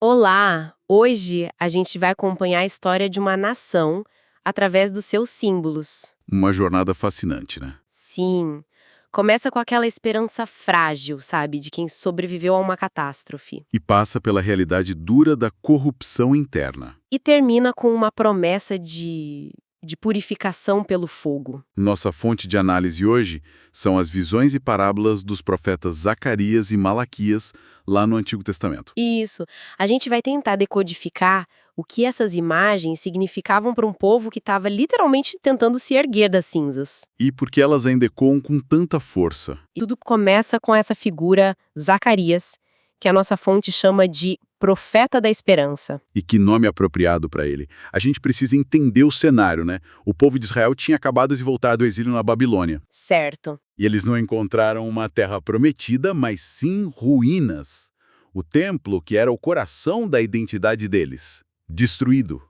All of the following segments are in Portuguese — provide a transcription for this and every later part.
Olá! Hoje a gente vai acompanhar a história de uma nação através dos seus símbolos. Uma jornada fascinante, né? Sim, começa com aquela esperança frágil, sabe, de quem sobreviveu a uma catástrofe. E passa pela realidade dura da corrupção interna. E termina com uma promessa de purificação pelo fogo. Nossa fonte de análise hoje são as visões e parábolas dos profetas Zacarias e Malaquias, lá no Antigo Testamento. Isso, a gente vai tentar decodificar o que essas imagens significavam para um povo que estava literalmente tentando se erguer das cinzas. E por que elas ainda ecoam com tanta força? E tudo começa com essa figura, Zacarias, que a nossa fonte chama de profeta da esperança. E que nome apropriado para ele. A gente precisa entender o cenário, né? O povo de Israel tinha acabado de voltar do exílio na Babilônia. Certo. E eles não encontraram uma terra prometida, mas sim ruínas. O templo, que era o coração da identidade deles, destruído.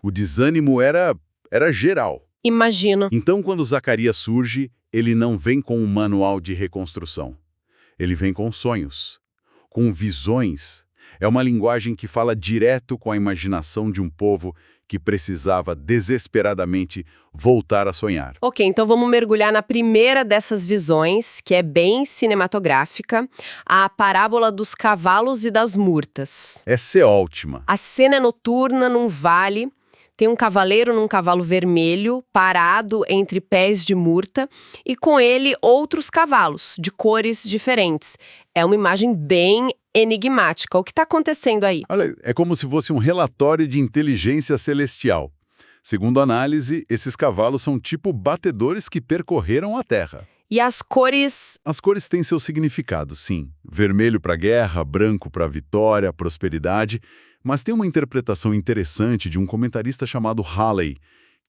O desânimo era geral. Imagino. Então, quando Zacarias surge, ele não vem com um manual de reconstrução. Ele vem com sonhos, com visões. É uma linguagem que fala direto com a imaginação de um povo que precisava desesperadamente voltar a sonhar. Ok, então vamos mergulhar na primeira dessas visões, que é bem cinematográfica, a parábola dos cavalos e das murtas. Essa é ótima. A cena é noturna num vale, tem um cavaleiro num cavalo vermelho, parado entre pés de murta, e com ele outros cavalos, de cores diferentes. É uma imagem bem enigmática. O que está acontecendo aí? Olha, é como se fosse um relatório de inteligência celestial. Segundo a análise, esses cavalos são tipo batedores que percorreram a Terra. E as cores... As cores têm seu significado, sim. Vermelho para guerra, branco para vitória, prosperidade. Mas tem uma interpretação interessante de um comentarista chamado Halley,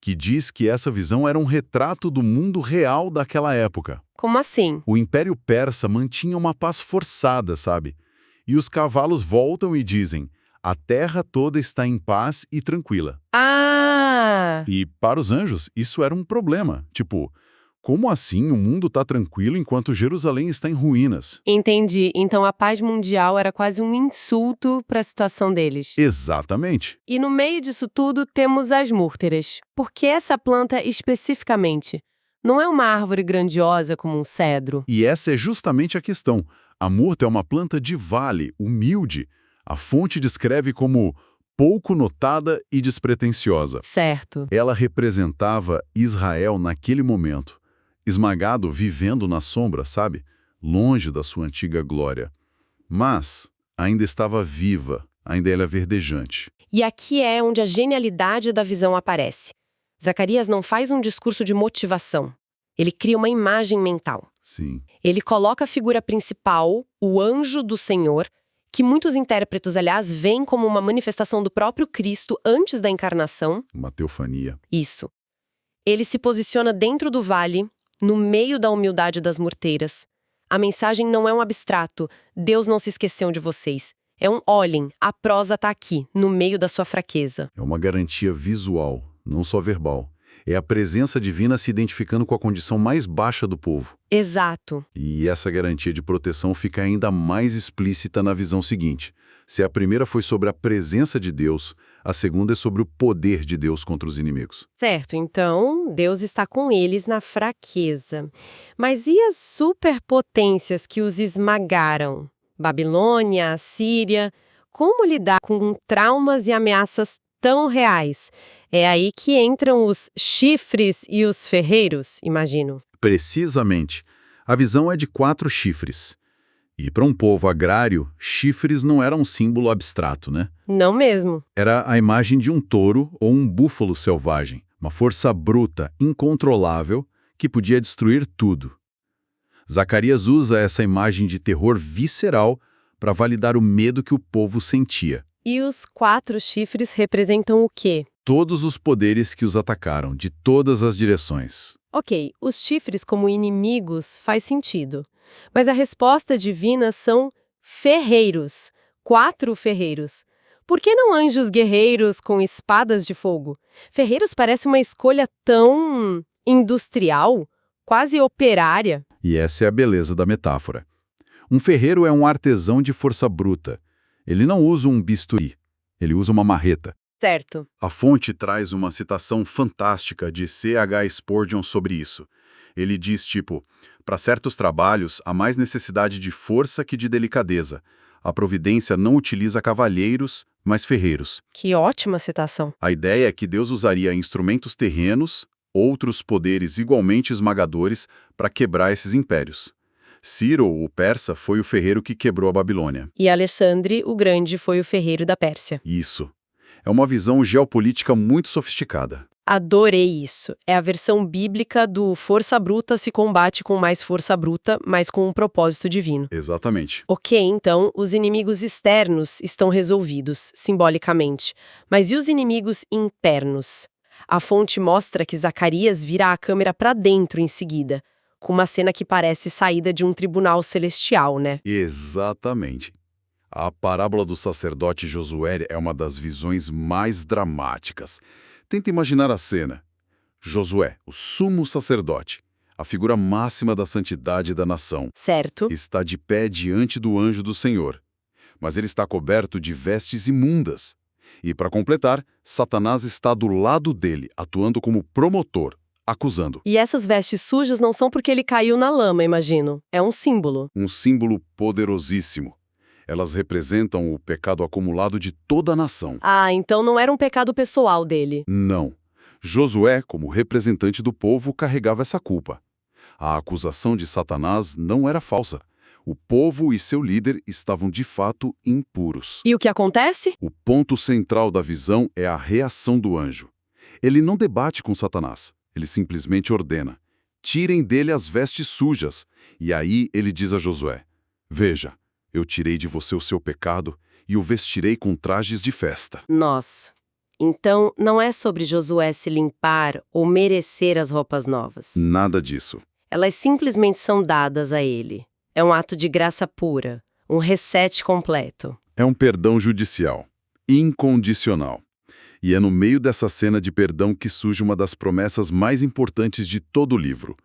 que diz que essa visão era um retrato do mundo real daquela época. Como assim? O Império Persa mantinha uma paz forçada, sabe? E os cavalos voltam e dizem: a terra toda está em paz e tranquila. Ah! E para os anjos, isso era um problema. Tipo, como assim o mundo está tranquilo enquanto Jerusalém está em ruínas? Entendi. Então a paz mundial era quase um insulto para a situação deles. Exatamente. E no meio disso tudo temos as múrteras. Por que essa planta especificamente? Não é uma árvore grandiosa como um cedro? E essa é justamente a questão. A murta é uma planta de vale, humilde. A fonte descreve como pouco notada e despretensiosa. Certo. Ela representava Israel naquele momento, esmagado, vivendo na sombra, sabe? Longe da sua antiga glória. Mas ainda estava viva, ainda era verdejante. E aqui é onde a genialidade da visão aparece. Zacarias não faz um discurso de motivação. Ele cria uma imagem mental. Sim. Ele coloca a figura principal, o anjo do Senhor, que muitos intérpretes, aliás, veem como uma manifestação do próprio Cristo antes da encarnação. Uma teofania. Isso. Ele se posiciona dentro do vale, no meio da humildade das murteiras. A mensagem não é um abstrato, Deus não se esqueceu de vocês. É um olhem, a prosa está aqui, no meio da sua fraqueza. É uma garantia visual, não só verbal. É a presença divina se identificando com a condição mais baixa do povo. Exato. E essa garantia de proteção fica ainda mais explícita na visão seguinte. Se a primeira foi sobre a presença de Deus, a segunda é sobre o poder de Deus contra os inimigos. Certo, então Deus está com eles na fraqueza. Mas e as superpotências que os esmagaram? Babilônia, Assíria. Como lidar com traumas e ameaças tão reais? É aí que entram os chifres e os ferreiros, imagino. Precisamente. A visão é de 4 chifres. E para um povo agrário, chifres não eram um símbolo abstrato, né? Não mesmo. Era a imagem de um touro ou um búfalo selvagem, uma força bruta, incontrolável, que podia destruir tudo. Zacarias usa essa imagem de terror visceral para validar o medo que o povo sentia. E os 4 chifres representam o quê? Todos os poderes que os atacaram, de todas as direções. Ok, os chifres como inimigos faz sentido. Mas a resposta divina são ferreiros. 4 ferreiros. Por que não anjos guerreiros com espadas de fogo? Ferreiros parece uma escolha tão industrial, quase operária. E essa é a beleza da metáfora. Um ferreiro é um artesão de força bruta. Ele não usa um bisturi, ele usa uma marreta. Certo. A fonte traz uma citação fantástica de C.H. Spurgeon sobre isso. Ele diz, tipo, para certos trabalhos há mais necessidade de força que de delicadeza. A providência não utiliza cavalheiros, mas ferreiros. Que ótima citação. A ideia é que Deus usaria instrumentos terrenos, outros poderes igualmente esmagadores, para quebrar esses impérios. Ciro, o persa, foi o ferreiro que quebrou a Babilônia. E Alexandre, o Grande, foi o ferreiro da Pérsia. Isso. É uma visão geopolítica muito sofisticada. Adorei isso. É a versão bíblica do força bruta se combate com mais força bruta, mas com um propósito divino. Exatamente. Ok, então, os inimigos externos estão resolvidos, simbolicamente. Mas e os inimigos internos? A fonte mostra que Zacarias vira a câmera para dentro em seguida, com uma cena que parece saída de um tribunal celestial, né? Exatamente. A parábola do sacerdote Josué é uma das visões mais dramáticas. Tenta imaginar a cena. Josué, o sumo sacerdote, a figura máxima da santidade da nação, Certo. está de pé diante do anjo do Senhor. Mas ele está coberto de vestes imundas. E, para completar, Satanás está do lado dele, atuando como promotor, acusando. E essas vestes sujas não são porque ele caiu na lama, imagino. É um símbolo. Um símbolo poderosíssimo. Elas representam o pecado acumulado de toda a nação. Ah, então não era um pecado pessoal dele. Não. Josué, como representante do povo, carregava essa culpa. A acusação de Satanás não era falsa. O povo e seu líder estavam de fato impuros. E o que acontece? O ponto central da visão é a reação do anjo. Ele não debate com Satanás, ele simplesmente ordena: tirem dele as vestes sujas. E aí ele diz a Josué: veja, eu tirei de você o seu pecado e o vestirei com trajes de festa. Nossa. Então, não é sobre Josué se limpar ou merecer as roupas novas. Nada disso. Elas simplesmente são dadas a ele. É um ato de graça pura, um reset completo. É um perdão judicial, incondicional. E é no meio dessa cena de perdão que surge uma das promessas mais importantes de todo o livro: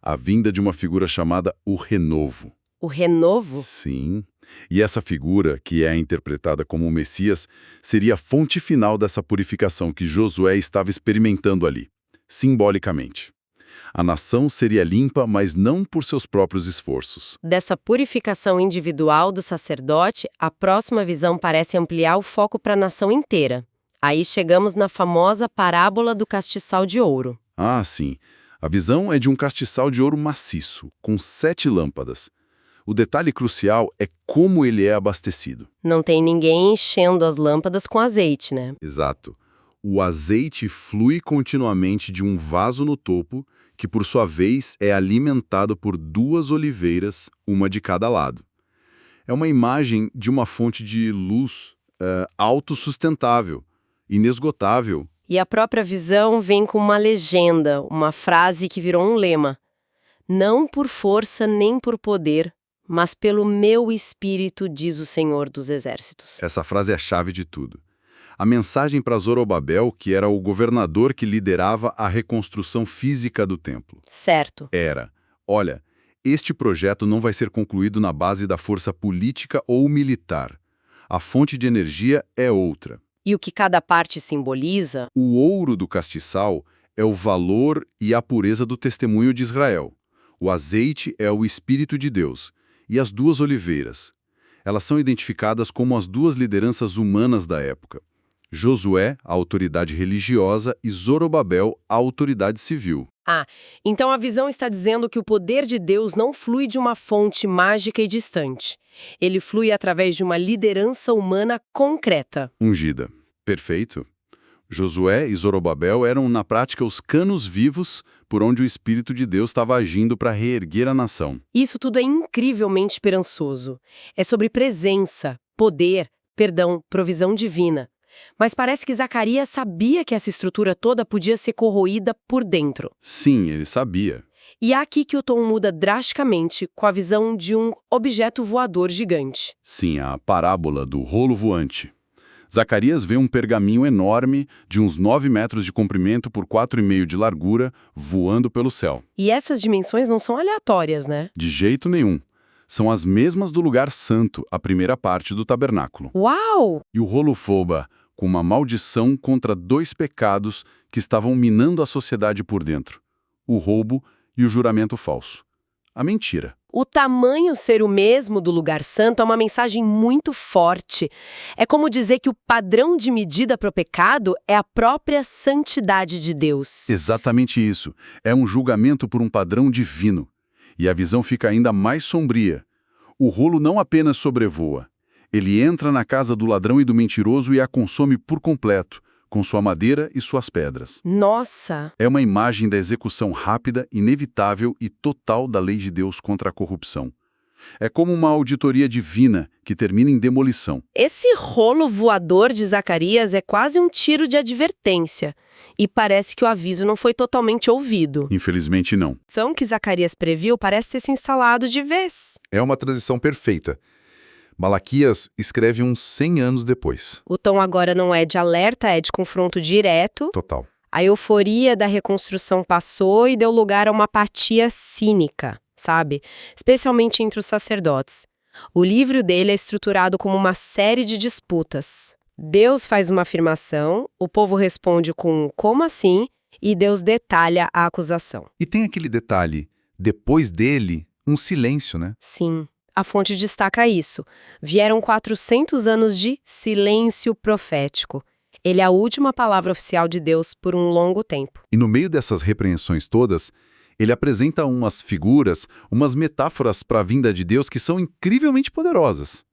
a vinda de uma figura chamada o Renovo. O renovo? Sim. E essa figura, que é interpretada como o Messias, seria a fonte final dessa purificação que Josué estava experimentando ali, simbolicamente. A nação seria limpa, mas não por seus próprios esforços. Dessa purificação individual do sacerdote, a próxima visão parece ampliar o foco para a nação inteira. Aí chegamos na famosa parábola do castiçal de ouro. Ah, sim. A visão é de um castiçal de ouro maciço, com 7 lâmpadas. O detalhe crucial é como ele é abastecido. Não tem ninguém enchendo as lâmpadas com azeite, né? Exato. O azeite flui continuamente de um vaso no topo, que por sua vez é alimentado por 2 oliveiras, uma de cada lado. É uma imagem de uma fonte de luz autossustentável, inesgotável. E a própria visão vem com uma legenda, uma frase que virou um lema. Não por força nem por poder, mas pelo meu espírito, diz o Senhor dos Exércitos. Essa frase é a chave de tudo. A mensagem para Zorobabel, que era o governador que liderava a reconstrução física do templo, Certo. era: olha, este projeto não vai ser concluído na base da força política ou militar. A fonte de energia é outra. E o que cada parte simboliza? O ouro do castiçal é o valor e a pureza do testemunho de Israel. O azeite é o Espírito de Deus. E as 2 oliveiras. Elas são identificadas como as 2 lideranças humanas da época. Josué, a autoridade religiosa, e Zorobabel, a autoridade civil. Ah, então a visão está dizendo que o poder de Deus não flui de uma fonte mágica e distante. Ele flui através de uma liderança humana concreta. Ungida. Perfeito. Josué e Zorobabel eram, na prática, os canos vivos por onde o Espírito de Deus estava agindo para reerguer a nação. Isso tudo é incrivelmente esperançoso. É sobre presença, poder, perdão, provisão divina. Mas parece que Zacarias sabia que essa estrutura toda podia ser corroída por dentro. Sim, ele sabia. E é aqui que o tom muda drasticamente com a visão de um objeto voador gigante. Sim, a parábola do rolo voante. Zacarias vê um pergaminho enorme, de uns 9 metros de comprimento por 4,5 de largura, voando pelo céu. E essas dimensões não são aleatórias, né? De jeito nenhum. são as mesmas do lugar santo, a primeira parte do tabernáculo. Uau! E o rolo foba, com uma maldição contra 2 pecados que estavam minando a sociedade por dentro: o roubo e o juramento falso. A mentira. O tamanho ser o mesmo do lugar santo é uma mensagem muito forte. É como dizer que o padrão de medida para o pecado é a própria santidade de Deus. Exatamente isso. É um julgamento por um padrão divino. E a visão fica ainda mais sombria. O rolo não apenas sobrevoa. Ele entra na casa do ladrão e do mentiroso e a consome por completo, com sua madeira e suas pedras. Nossa! É uma imagem da execução rápida, inevitável e total da lei de Deus contra a corrupção. É como uma auditoria divina que termina em demolição. Esse rolo voador de Zacarias é quase um tiro de advertência. E parece que o aviso não foi totalmente ouvido. Infelizmente, não. A ação que Zacarias previu parece ter se instalado de vez. É uma transição perfeita. Malaquias escreve uns 100 anos depois. O tom agora não é de alerta, é de confronto direto. Total. A euforia da reconstrução passou e deu lugar a uma apatia cínica, sabe? Especialmente entre os sacerdotes. O livro dele é estruturado como uma série de disputas. Deus faz uma afirmação, o povo responde com "como assim?" e Deus detalha a acusação. E tem aquele detalhe, depois dele, um silêncio, né? Sim, a fonte destaca isso. Vieram 400 anos de silêncio profético. Ele é a última palavra oficial de Deus por um longo tempo. E no meio dessas repreensões todas, ele apresenta umas figuras, umas metáforas para a vinda de Deus que são incrivelmente poderosas.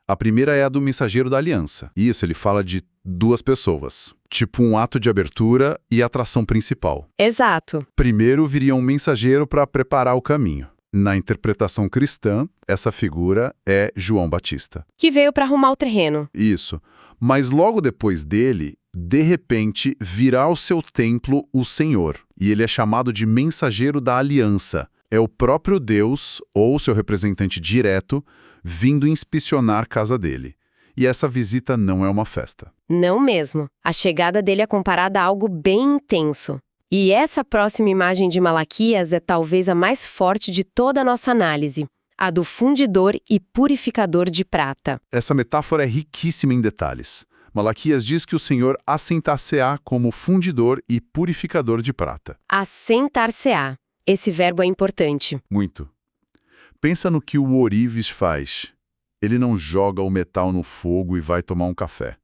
A primeira é a do mensageiro da aliança. Isso, ele fala de 2 pessoas, tipo um ato de abertura e atração principal. Exato. Primeiro viria um mensageiro para preparar o caminho. Na interpretação cristã, essa figura é João Batista. Que veio para arrumar o terreno. Isso. Mas logo depois dele, de repente, virá ao seu templo o Senhor. E ele é chamado de mensageiro da aliança. É o próprio Deus, ou seu representante direto, vindo inspecionar a casa dele. E essa visita não é uma festa. Não mesmo. A chegada dele é comparada a algo bem intenso. E essa próxima imagem de Malaquias é talvez a mais forte de toda a nossa análise, a do fundidor e purificador de prata. Essa metáfora é riquíssima em detalhes. Malaquias diz que o Senhor assentar-se-á como fundidor e purificador de prata. Assentar-se-á. Esse verbo é importante. Muito. Pensa no que o ourives faz. Ele não joga o metal no fogo e vai tomar um café.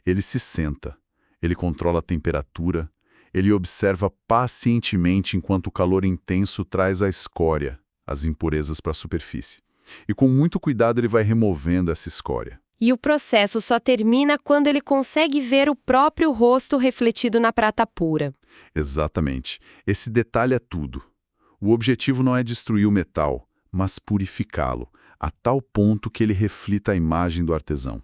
Ele se senta, ele controla a temperatura, ele observa pacientemente enquanto o calor intenso traz a escória, as impurezas para a superfície. E com muito cuidado ele vai removendo essa escória. E o processo só termina quando ele consegue ver o próprio rosto refletido na prata pura. Exatamente. Esse detalhe é tudo. O objetivo não é destruir o metal, mas purificá-lo, a tal ponto que ele reflita a imagem do artesão.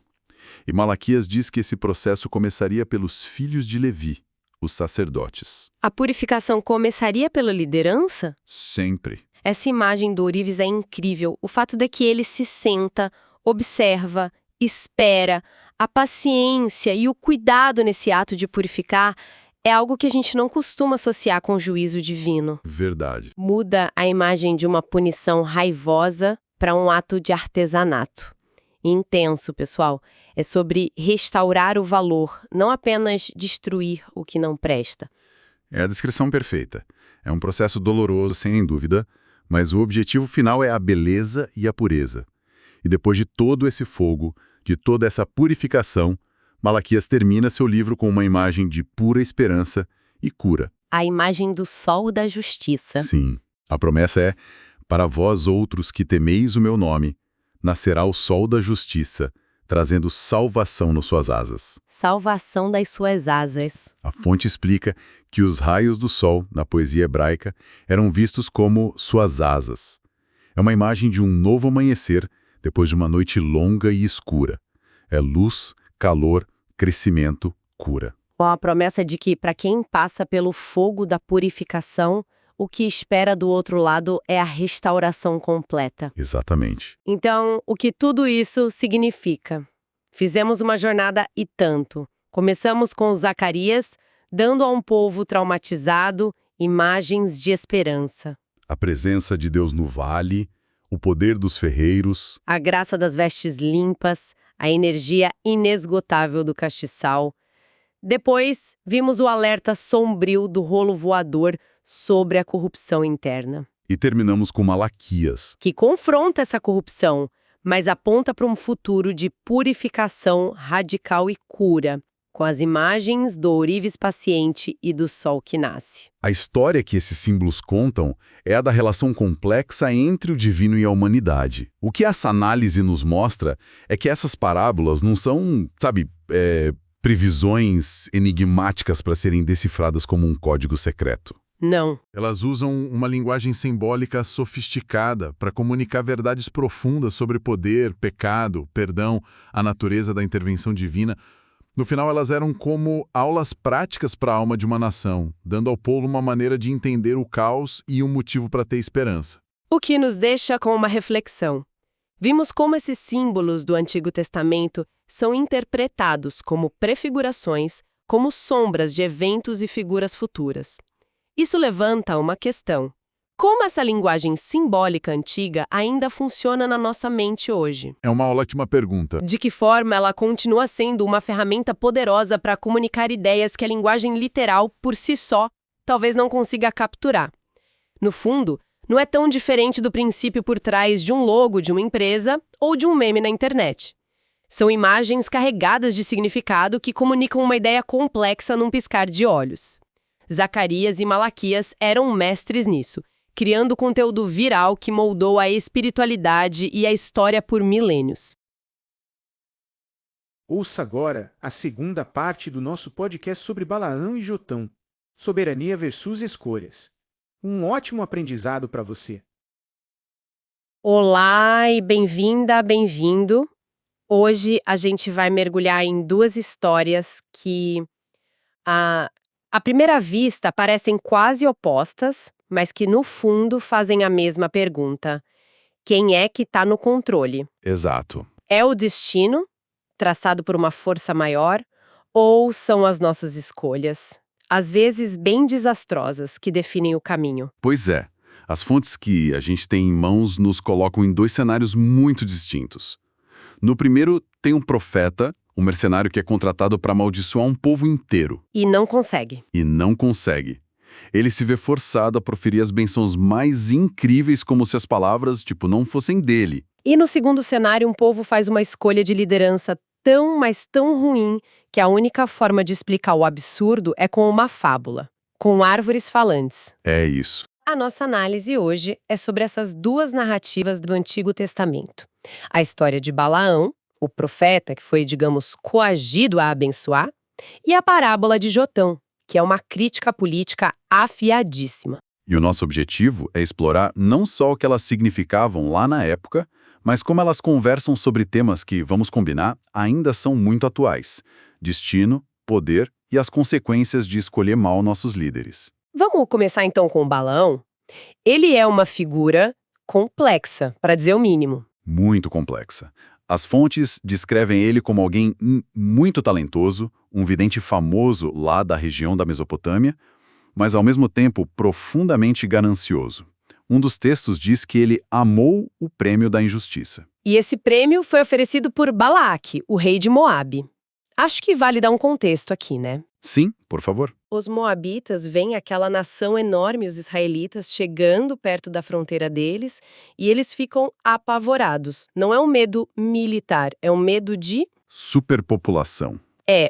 E Malaquias diz que esse processo começaria pelos filhos de Levi, os sacerdotes. A purificação começaria pela liderança? Sempre. Essa imagem do ourives é incrível. O fato de que ele se senta, observa, espera, a paciência e o cuidado nesse ato de purificar é algo que a gente não costuma associar com o juízo divino. Verdade. Muda a imagem de uma punição raivosa para um ato de artesanato. Intenso, pessoal. É sobre restaurar o valor, não apenas destruir o que não presta. É a descrição perfeita. É um processo doloroso, sem dúvida, mas o objetivo final é a beleza e a pureza. E depois de todo esse fogo, de toda essa purificação, Malaquias termina seu livro com uma imagem de pura esperança e cura. A imagem do sol da justiça. Sim. A promessa é: para vós outros que temeis o meu nome, nascerá o sol da justiça, trazendo salvação nas suas asas. Salvação das suas asas. A fonte explica que os raios do sol, na poesia hebraica, eram vistos como suas asas. É uma imagem de um novo amanhecer depois de uma noite longa e escura. É luz, calor, crescimento, cura. Com a promessa de que, para quem passa pelo fogo da purificação, o que espera do outro lado é a restauração completa. Exatamente. Então, o que tudo isso significa? Fizemos uma jornada e tanto. Começamos com Zacarias, dando a um povo traumatizado imagens de esperança. A presença de Deus no vale, o poder dos ferreiros. A graça das vestes limpas, a energia inesgotável do castiçal. Depois, vimos o alerta sombrio do rolo voador sobre a corrupção interna, E terminamos com Malaquias. que confronta essa corrupção, mas aponta para um futuro de purificação radical e cura, com as imagens do ourives paciente e do sol que nasce. A história que esses símbolos contam é a da relação complexa entre o divino e a humanidade. O que essa análise nos mostra é que essas parábolas não são, previsões enigmáticas para serem decifradas como um código secreto. Não. Elas usam uma linguagem simbólica sofisticada para comunicar verdades profundas sobre poder, pecado, perdão, a natureza da intervenção divina. No final, elas eram como aulas práticas para a alma de uma nação, dando ao povo uma maneira de entender o caos e um motivo para ter esperança. O que nos deixa com uma reflexão. Vimos como esses símbolos do Antigo Testamento são interpretados como prefigurações, como sombras de eventos e figuras futuras. Isso levanta uma questão. Como essa linguagem simbólica antiga ainda funciona na nossa mente hoje? É uma ótima pergunta. De que forma ela continua sendo uma ferramenta poderosa para comunicar ideias que a linguagem literal, por si só, talvez não consiga capturar? No fundo, não é tão diferente do princípio por trás de um logo de uma empresa ou de um meme na internet. São imagens carregadas de significado que comunicam uma ideia complexa num piscar de olhos. Zacarias e Malaquias eram mestres nisso, criando conteúdo viral que moldou a espiritualidade e a história por milênios. Ouça agora a segunda parte do nosso podcast sobre Balaão e Jotão, soberania versus escolhas. Um ótimo aprendizado para você. Olá e bem-vinda, bem-vindo. Hoje a gente vai mergulhar em duas histórias que, à primeira vista, parecem quase opostas, mas que no fundo fazem a mesma pergunta. Quem é que está no controle? Exato. É o destino, traçado por uma força maior, ou são as nossas escolhas, às vezes bem desastrosas, que definem o caminho? Pois é. As fontes que a gente tem em mãos nos colocam em dois cenários muito distintos. No primeiro, tem um profeta, um mercenário que é contratado para amaldiçoar um povo inteiro. E não consegue. E não consegue. Ele se vê forçado a proferir as bênçãos mais incríveis como se as palavras, não fossem dele. E no segundo cenário, um povo faz uma escolha de liderança mas tão ruim, que a única forma de explicar o absurdo é com uma fábula, com árvores falantes. É isso. A nossa análise hoje é sobre essas duas narrativas do Antigo Testamento. A história de Balaão, o profeta que foi, coagido a abençoar, e a parábola de Jotão, que é uma crítica política afiadíssima. E o nosso objetivo é explorar não só o que elas significavam lá na época, mas como elas conversam sobre temas que, vamos combinar, ainda são muito atuais: destino, poder e as consequências de escolher mal nossos líderes. Vamos começar então com o Balaão? Ele é uma figura complexa, para dizer o mínimo. Muito complexa. As fontes descrevem ele como alguém muito talentoso, um vidente famoso lá da região da Mesopotâmia, mas ao mesmo tempo profundamente ganancioso. Um dos textos diz que ele amou o prêmio da injustiça. E esse prêmio foi oferecido por Balaque, o rei de Moabe. Acho que vale dar um contexto aqui, né? Sim, por favor. Os moabitas veem aquela nação enorme, os israelitas, chegando perto da fronteira deles, e eles ficam apavorados. Não é um medo militar, é um medo de... Superpopulação.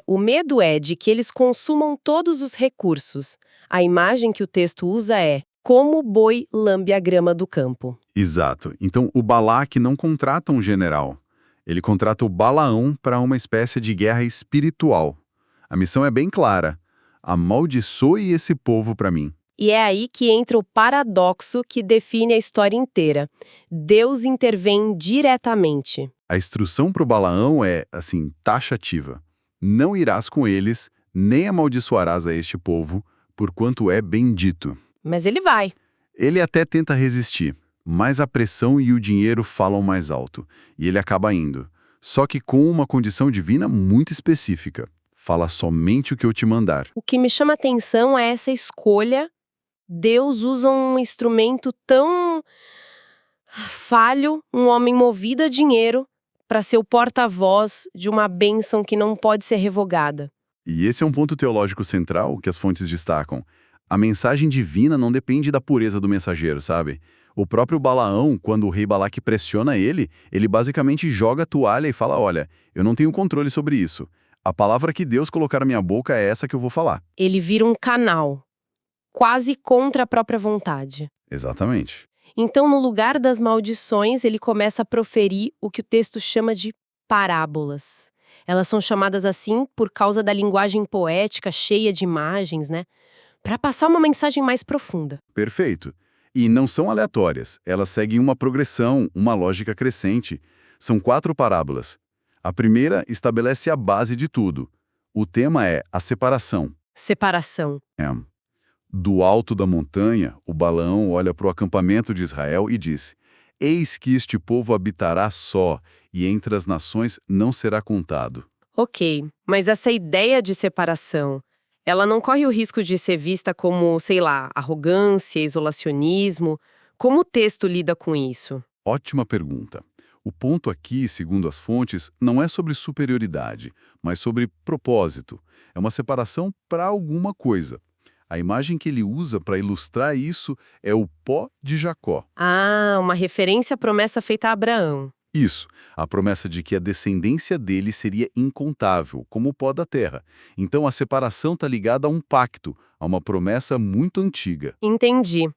O medo é de que eles consumam todos os recursos. A imagem que o texto usa é como o boi lambe a grama do campo. Exato. Então, o Balaque não contrata um general. Ele contrata o Balaão para uma espécie de guerra espiritual. A missão é bem clara. Amaldiçoe esse povo para mim. E é aí que entra o paradoxo que define a história inteira. Deus intervém diretamente. A instrução para o Balaão é, taxativa. Não irás com eles, nem amaldiçoarás a este povo, porquanto é bendito. Mas ele vai. Ele até tenta resistir, mas a pressão e o dinheiro falam mais alto, e ele acaba indo. Só que com uma condição divina muito específica. Fala somente o que eu te mandar. O que me chama a atenção é essa escolha. Deus usa um instrumento tão Falho, um homem movido a dinheiro para ser o porta-voz de uma bênção que não pode ser revogada. E esse é um ponto teológico central que as fontes destacam. A mensagem divina não depende da pureza do mensageiro, sabe? O próprio Balaão, quando o rei Balaque pressiona ele basicamente joga a toalha e fala, olha, eu não tenho controle sobre isso. A palavra que Deus colocar na minha boca é essa que eu vou falar. Ele vira um canal, quase contra a própria vontade. Exatamente. Então, no lugar das maldições, ele começa a proferir o que o texto chama de parábolas. Elas são chamadas assim por causa da linguagem poética cheia de imagens, né? Para passar uma mensagem mais profunda. Perfeito. E não são aleatórias, elas seguem uma progressão, uma lógica crescente. São 4 parábolas. A primeira estabelece a base de tudo. O tema é a separação. Separação. Do alto da montanha, o Balaão olha para o acampamento de Israel e diz: Eis que este povo habitará só, e entre as nações não será contado. Ok, mas essa ideia de separação, ela não corre o risco de ser vista como, sei lá, arrogância, isolacionismo? Como o texto lida com isso? Ótima pergunta. O ponto aqui, segundo as fontes, não é sobre superioridade, mas sobre propósito. É uma separação para alguma coisa. A imagem que ele usa para ilustrar isso é o pó de Jacó. Ah, uma referência à promessa feita a Abraão. Isso, a promessa de que a descendência dele seria incontável, como o pó da terra. Então a separação está ligada a um pacto, a uma promessa muito antiga. Entendi.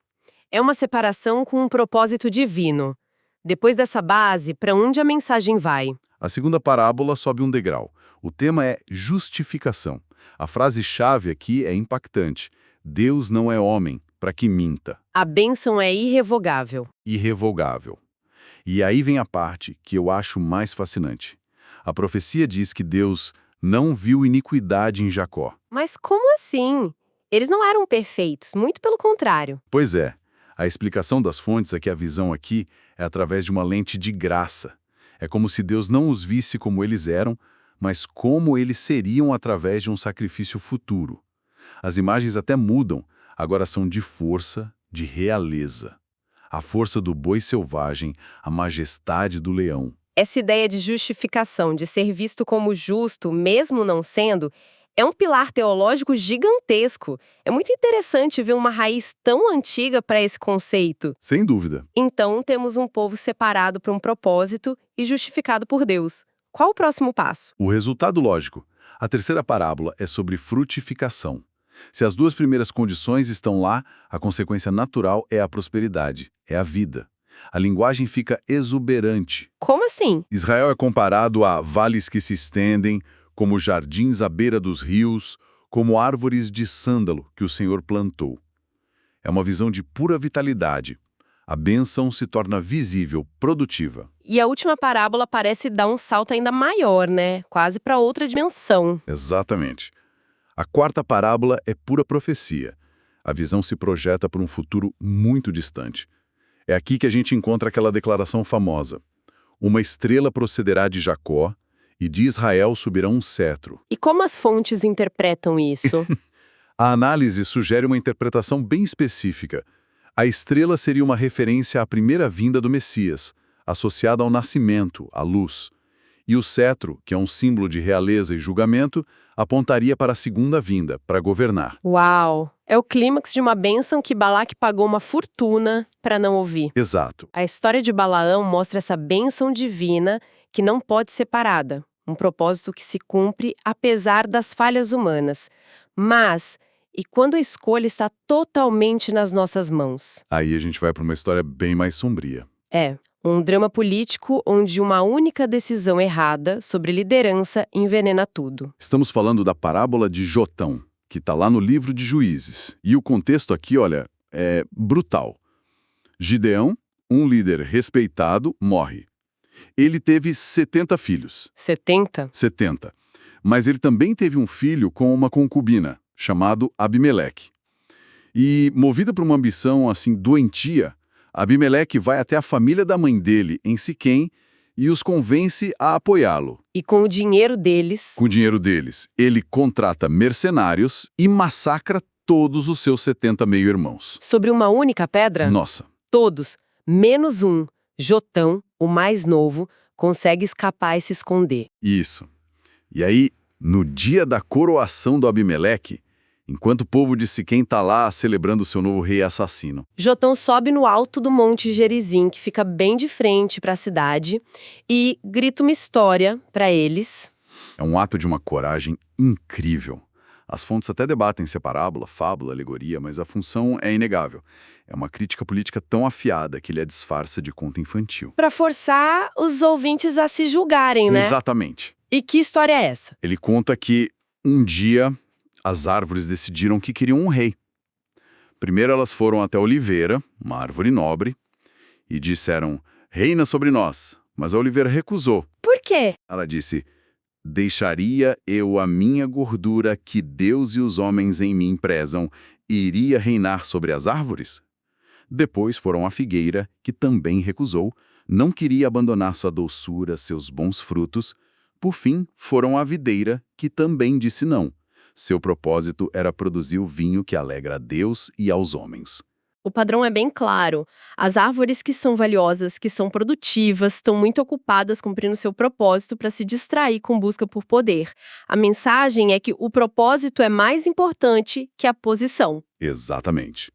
É uma separação com um propósito divino. Depois dessa base, para onde a mensagem vai? A segunda parábola sobe um degrau. O tema é justificação. A frase-chave aqui é impactante. Deus não é homem para que minta. A bênção é irrevogável. Irrevogável. E aí vem a parte que eu acho mais fascinante. A profecia diz que Deus não viu iniquidade em Jacó. Mas como assim? Eles não eram perfeitos, muito pelo contrário. Pois é, a explicação das fontes é que a visão aqui é através de uma lente de graça. É como se Deus não os visse como eles eram, mas como eles seriam através de um sacrifício futuro. As imagens até mudam, agora são de força, de realeza. A força do boi selvagem, a majestade do leão. Essa ideia de justificação, de ser visto como justo, mesmo não sendo, é um pilar teológico gigantesco. É muito interessante ver uma raiz tão antiga para esse conceito. Sem dúvida. Então, temos um povo separado para um propósito e justificado por Deus. Qual o próximo passo? O resultado lógico. A terceira parábola é sobre frutificação. Se as 2 primeiras condições estão lá, a consequência natural é a prosperidade, é a vida. A linguagem fica exuberante. Como assim? Israel é comparado a vales que se estendem, como jardins à beira dos rios, como árvores de sândalo que o Senhor plantou. É uma visão de pura vitalidade. A bênção se torna visível, produtiva. E a última parábola parece dar um salto ainda maior, né? Quase para outra dimensão. Exatamente. A quarta parábola é pura profecia. A visão se projeta para um futuro muito distante. É aqui que a gente encontra aquela declaração famosa. Uma estrela procederá de Jacó, e de Israel subirá um cetro. E como as fontes interpretam isso? A análise sugere uma interpretação bem específica. A estrela seria uma referência à primeira vinda do Messias, associada ao nascimento, à luz. E o cetro, que é um símbolo de realeza e julgamento, apontaria para a segunda vinda, para governar. Uau! É o clímax de uma bênção que Balaque pagou uma fortuna para não ouvir. Exato. A história de Balaão mostra essa bênção divina que não pode ser parada. Um propósito que se cumpre apesar das falhas humanas. Mas, e quando a escolha está totalmente nas nossas mãos? Aí a gente vai para uma história bem mais sombria. É, um drama político onde uma única decisão errada sobre liderança envenena tudo. Estamos falando da parábola de Jotão, que está lá no livro de Juízes. E o contexto aqui, olha, é brutal. Gideão, um líder respeitado, morre. Ele teve 70 filhos. 70? 70. Mas ele também teve um filho com uma concubina, chamado Abimeleque. E, movido por uma ambição assim doentia, Abimeleque vai até a família da mãe dele, em Siquém, e os convence a apoiá-lo. E com o dinheiro deles... Com o dinheiro deles, ele contrata mercenários e massacra todos os seus 70 meio-irmãos. Sobre uma única pedra? Nossa. Todos, menos um, Jotão, o mais novo, consegue escapar e se esconder. Isso. E aí, no dia da coroação do Abimeleque, enquanto o povo de Siquém está lá celebrando seu novo rei assassino. Jotão sobe no alto do Monte Gerizim, que fica bem de frente para a cidade, e grita uma história para eles. É um ato de uma coragem incrível. As fontes até debatem se é parábola, fábula, alegoria, mas a função é inegável. É uma crítica política tão afiada que ele a disfarça de conto infantil. Para forçar os ouvintes a se julgarem, né? Exatamente. E que história é essa? Ele conta que, um dia, as árvores decidiram que queriam um rei. Primeiro elas foram até a oliveira, uma árvore nobre, e disseram, reina sobre nós. Mas a oliveira recusou. Por quê? Ela disse, deixaria eu a minha gordura que Deus e os homens em mim prezam, e iria reinar sobre as árvores? Depois foram à figueira, que também recusou, não queria abandonar sua doçura, seus bons frutos. Por fim, foram à videira, que também disse não. Seu propósito era produzir o vinho que alegra a Deus e aos homens. O padrão é bem claro. As árvores que são valiosas, que são produtivas, estão muito ocupadas cumprindo seu propósito para se distrair com busca por poder. A mensagem é que o propósito é mais importante que a posição. Exatamente.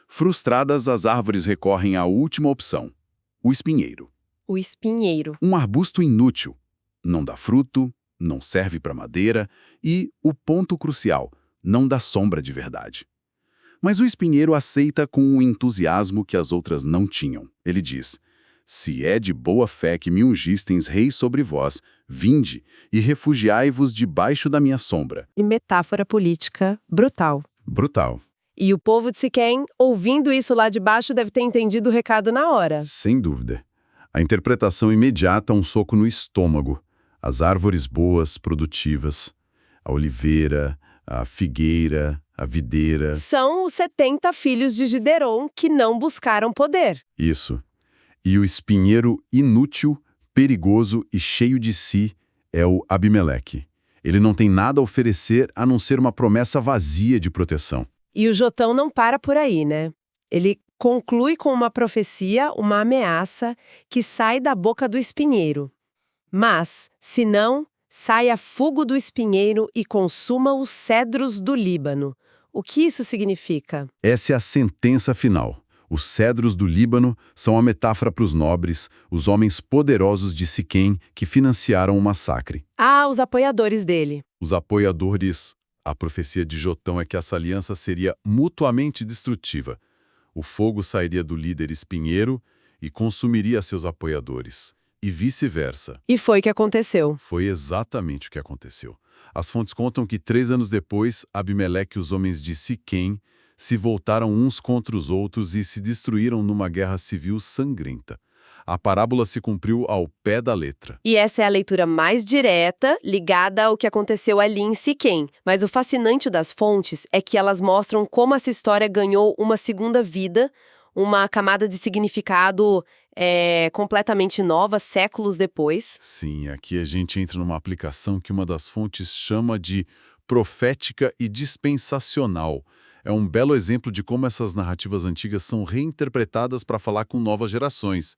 Frustradas, as árvores recorrem à última opção, o espinheiro. O espinheiro. Um arbusto inútil. Não dá fruto, não serve para madeira e, o ponto crucial, não dá sombra de verdade. Mas o espinheiro aceita com um entusiasmo que as outras não tinham. Ele diz, se é de boa fé que me ungistes rei sobre vós, vinde e refugiai-vos debaixo da minha sombra. E metáfora política brutal. Brutal. E o povo de Siquém, ouvindo isso lá de baixo, deve ter entendido o recado na hora. Sem dúvida. A interpretação imediata é um soco no estômago. As árvores boas, produtivas, a oliveira, a figueira, a videira. São os 70 filhos de Gideon que não buscaram poder. Isso. E o espinheiro inútil, perigoso e cheio de si é o Abimeleque. Ele não tem nada a oferecer a não ser uma promessa vazia de proteção. E o Jotão não para por aí, né? Ele conclui com uma profecia, uma ameaça que sai da boca do espinheiro. Mas, se não, saia fogo do espinheiro e consuma os cedros do Líbano. O que isso significa? Essa é a sentença final. Os cedros do Líbano são a metáfora para os nobres, os homens poderosos de Siquém que financiaram o massacre. Ah, os apoiadores dele. Os apoiadores. A profecia de Jotão é que essa aliança seria mutuamente destrutiva. O fogo sairia do líder espinheiro e consumiria seus apoiadores. E vice-versa. E foi o que aconteceu. Foi exatamente o que aconteceu. As fontes contam que 3 anos depois, Abimeleque e os homens de Siquém se voltaram uns contra os outros e se destruíram numa guerra civil sangrenta. A parábola se cumpriu ao pé da letra. E essa é a leitura mais direta, ligada ao que aconteceu ali em Siquém. Mas o fascinante das fontes é que elas mostram como essa história ganhou uma segunda vida, uma camada de significado completamente nova, séculos depois. Sim, aqui a gente entra numa aplicação que uma das fontes chama de profética e dispensacional. É um belo exemplo de como essas narrativas antigas são reinterpretadas para falar com novas gerações,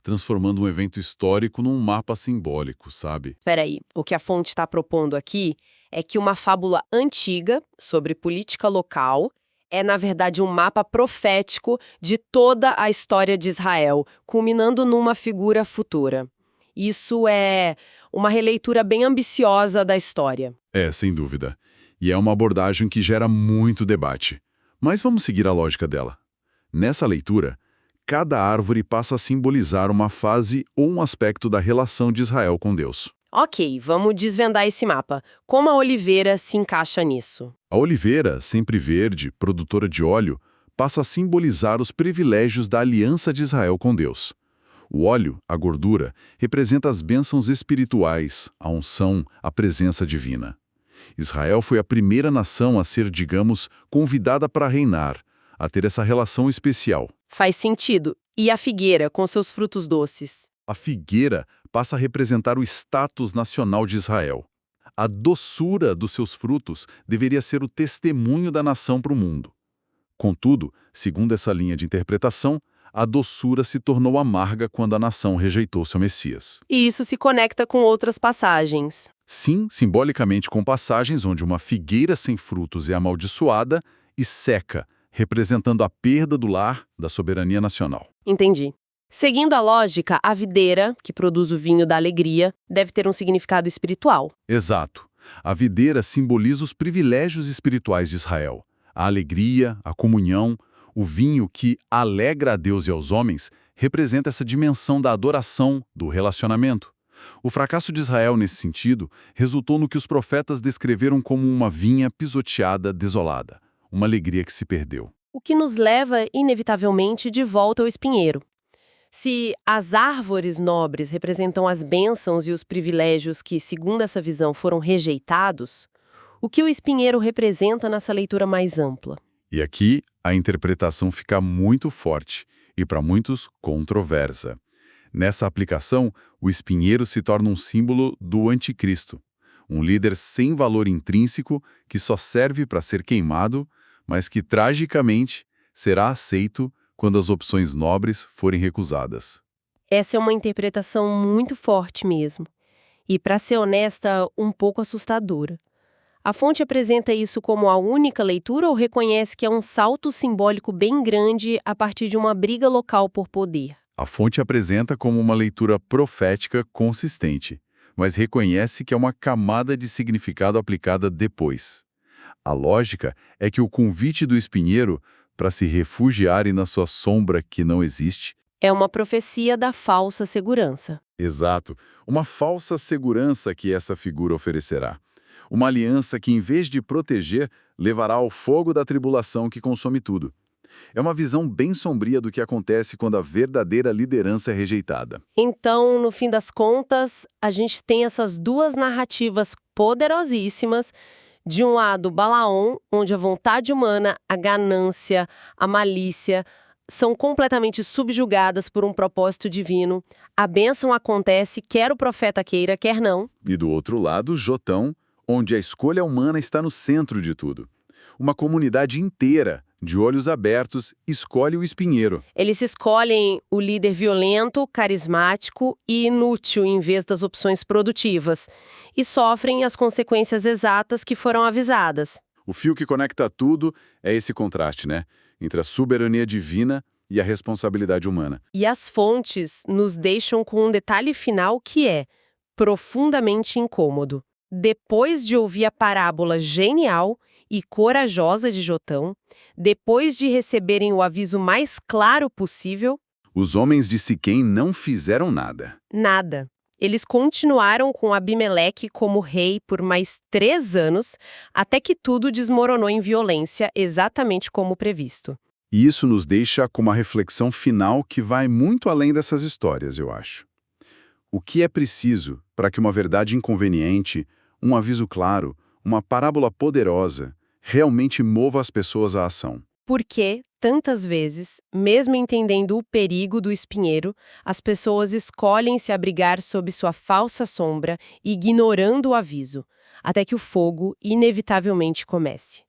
transformando um evento histórico num mapa simbólico, sabe? Espera aí, o que a fonte está propondo aqui é que uma fábula antiga sobre política local é, na verdade, um mapa profético de toda a história de Israel, culminando numa figura futura. Isso é uma releitura bem ambiciosa da história. É, sem dúvida. E é uma abordagem que gera muito debate. Mas vamos seguir a lógica dela. Nessa leitura, cada árvore passa a simbolizar uma fase ou um aspecto da relação de Israel com Deus. Ok, vamos desvendar esse mapa. Como a oliveira se encaixa nisso? A oliveira, sempre verde, produtora de óleo, passa a simbolizar os privilégios da aliança de Israel com Deus. O óleo, a gordura, representa as bênçãos espirituais, a unção, a presença divina. Israel foi a primeira nação a ser, digamos, convidada para reinar, a ter essa relação especial. Faz sentido. E a figueira, com seus frutos doces? A figueira passa a representar o status nacional de Israel. A doçura dos seus frutos deveria ser o testemunho da nação para o mundo. Contudo, segundo essa linha de interpretação, a doçura se tornou amarga quando a nação rejeitou seu Messias. E isso se conecta com outras passagens. Sim, simbolicamente com passagens onde uma figueira sem frutos é amaldiçoada e seca, representando a perda do lar da soberania nacional. Entendi. Seguindo a lógica, a videira, que produz o vinho da alegria, deve ter um significado espiritual. Exato. A videira simboliza os privilégios espirituais de Israel. A alegria, a comunhão, o vinho que alegra a Deus e aos homens representa essa dimensão da adoração, do relacionamento. O fracasso de Israel nesse sentido resultou no que os profetas descreveram como uma vinha pisoteada, desolada, uma alegria que se perdeu. O que nos leva, inevitavelmente, de volta ao espinheiro. Se as árvores nobres representam as bênçãos e os privilégios que, segundo essa visão, foram rejeitados, o que o espinheiro representa nessa leitura mais ampla? E aqui a interpretação fica muito forte e, para muitos, controversa. Nessa aplicação, o espinheiro se torna um símbolo do anticristo, um líder sem valor intrínseco que só serve para ser queimado, mas que, tragicamente, será aceito quando as opções nobres forem recusadas. Essa é uma interpretação muito forte mesmo. E, para ser honesta, um pouco assustadora. A fonte apresenta isso como a única leitura ou reconhece que é um salto simbólico bem grande a partir de uma briga local por poder? A fonte apresenta como uma leitura profética consistente, mas reconhece que é uma camada de significado aplicada depois. A lógica é que o convite do espinheiro para se refugiarem na sua sombra que não existe É uma profecia da falsa segurança. Exato. Uma falsa segurança que essa figura oferecerá. Uma aliança que, em vez de proteger, levará ao fogo da tribulação que consome tudo. É uma visão bem sombria do que acontece quando a verdadeira liderança é rejeitada. Então, no fim das contas, a gente tem essas duas narrativas poderosíssimas. De um lado, Balaão, onde a vontade humana, a ganância, a malícia são completamente subjugadas por um propósito divino. A bênção acontece, quer o profeta queira, quer não. E do outro lado, Jotão, onde a escolha humana está no centro de tudo. Uma comunidade inteira, de olhos abertos, escolhe o espinheiro. Eles escolhem o líder violento, carismático e inútil em vez das opções produtivas. E sofrem as consequências exatas que foram avisadas. O fio que conecta tudo é esse contraste, né? Entre a soberania divina e a responsabilidade humana. E as fontes nos deixam com um detalhe final que é profundamente incômodo. Depois de ouvir a parábola genial e corajosa de Jotão, depois de receberem o aviso mais claro possível, Os homens de Siquém não fizeram nada. nada. Eles continuaram com Abimeleque como rei por mais 3 anos, até que tudo desmoronou em violência, exatamente como previsto. E isso nos deixa com uma reflexão final que vai muito além dessas histórias, eu acho. O que é preciso para que uma verdade inconveniente, um aviso claro, uma parábola poderosa, realmente mova as pessoas à ação? Porque, tantas vezes, mesmo entendendo o perigo do espinheiro, as pessoas escolhem se abrigar sob sua falsa sombra, ignorando o aviso, até que o fogo inevitavelmente comece.